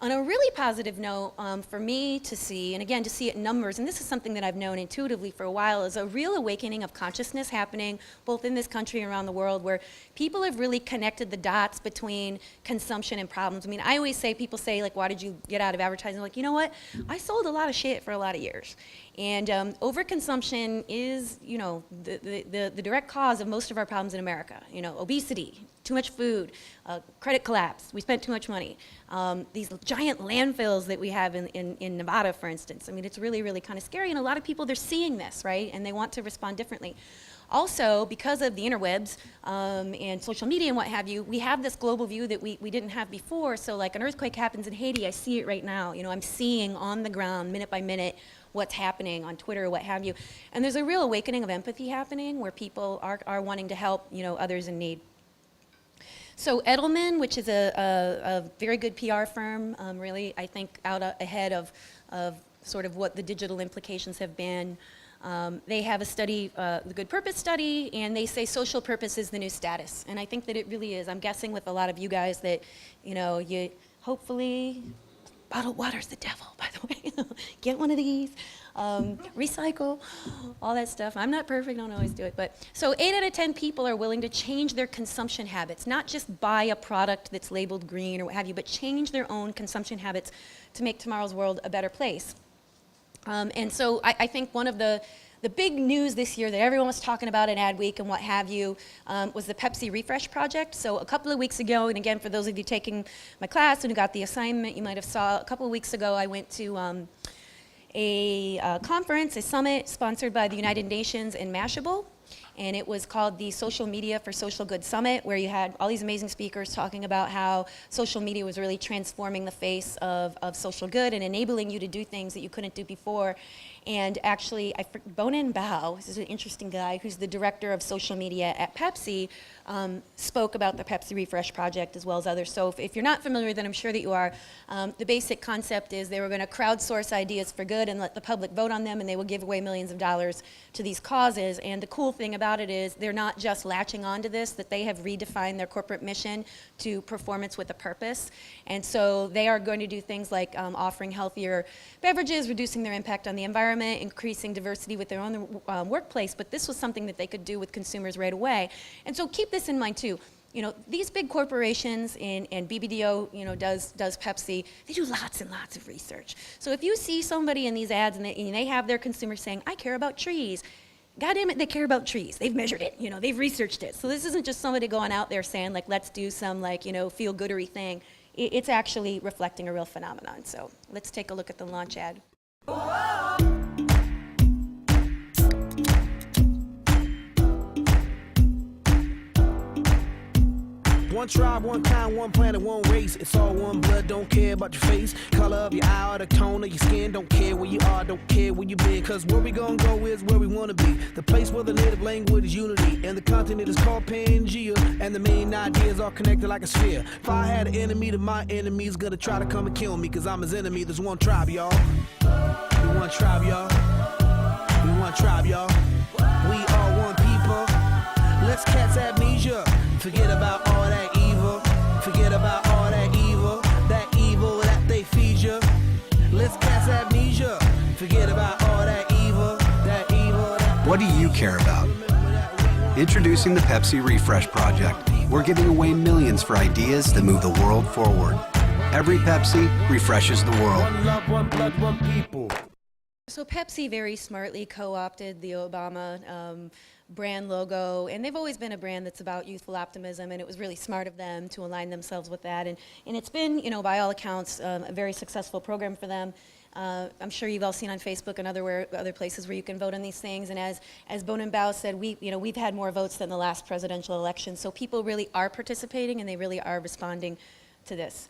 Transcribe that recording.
On a really positive note, for me to see, and again, to see it in numbers, and this is something that I've known intuitively for a while, is a real awakening of consciousness happening both in this country and around the world, where people have really connected the dots between consumption and problems. I mean, I always say, people say, like, why did you get out of advertising? I'm like, you know what? I sold a lot of shit for a lot of years. And overconsumption is, you know, the direct cause of most of our problems in America. You know, obesity, too much food, credit collapse, we spent too much money. These giant landfills that we have in Nevada, for instance. I mean, it's really, really kind of scary, and a lot of people, they're seeing this, right? And they want to respond differently. Also, because of the interwebs and social media and what have you, we have this global view that we didn't have before. So like an earthquake happens in Haiti, I see it right now. You know, I'm seeing on the ground, minute by minute, what's happening on Twitter or what have you. And there's a real awakening of empathy happening where people are wanting to help, you know, others in need. So Edelman, which is a very good PR firm, really, I think, out ahead of sort of what the digital implications have been. They have a study, the Good Purpose study, and they say social purpose is the new status. And I think that it really is. I'm guessing with a lot of you guys that, you know, you hopefully, bottled water's the devil, by the way. Get one of these. Recycle, all that stuff. I'm not perfect, I don't always do it. But so 8 out of 10 people are willing to change their consumption habits, not just buy a product that's labeled green or what have you, but change their own consumption habits to make tomorrow's world a better place. And so I think one of the big news this year that everyone was talking about in Ad Week and what have you was the Pepsi Refresh Project. So a couple of weeks ago, and again, for those of you taking my class and who got the assignment, you might have saw a couple of weeks ago I went to a conference, a summit sponsored by the United Nations in Mashable. And it was called the Social Media for Social Good Summit, where you had all these amazing speakers talking about how social media was really transforming the face of social good and enabling you to do things that you couldn't do before. And actually, Bonin Bao, this is an interesting guy, who's the director of social media at Pepsi, spoke about the Pepsi Refresh Project as well as others. So if you're not familiar with it, I'm sure that you are. The basic concept is they were going to crowdsource ideas for good and let the public vote on them, and they will give away millions of dollars to these causes. And the cool thing about it is they're not just latching onto this, that they have redefined their corporate mission to performance with a purpose. And so they are going to do things like offering healthier beverages, reducing their impact on the environment, increasing diversity with their own workplace, but this was something that they could do with consumers right away. And so keep this in mind too. You know, these big corporations and BBDO, you know, does Pepsi, they do lots and lots of research. So if you see somebody in these ads and they have their consumers saying, I care about trees, God damn it, they care about trees. They've measured it, you know, they've researched it. So this isn't just somebody going out there saying, like, let's do some, like, you know, feel-goodery thing. It's actually reflecting a real phenomenon. So let's take a look at the launch ad. One tribe, one kind, one planet, one race. It's all one blood, don't care about your face, color of your eye or the tone of your skin. Don't care where you are, don't care where you been. Cause where we gonna go is where we wanna be. The place where the native language is unity. And the continent is called Pangea. And the main ideas are connected like a sphere. If I had an enemy, then my enemy's gonna try to come and kill me. Cause I'm his enemy. There's one tribe, y'all. We one tribe, y'all. We one tribe, y'all. We are one people. Let's catch amnesia. Forget about all that evil. Forget about all that evil that they feed you. Let's catch amnesia. Forget about all that evil that. What do you care about? Introducing the Pepsi Refresh Project. We're giving away millions for ideas that move the world forward. Every Pepsi refreshes the world. One love, one blood, one people. So Pepsi very smartly co-opted the Obama brand logo, and they've always been a brand that's about youthful optimism, and it was really smart of them to align themselves with that. And it's been, you know, by all accounts, a very successful program for them. I'm sure you've all seen on Facebook and other places where you can vote on these things. And as Bonin Bao said, we've had more votes than the last presidential election. So people really are participating, and they really are responding to this.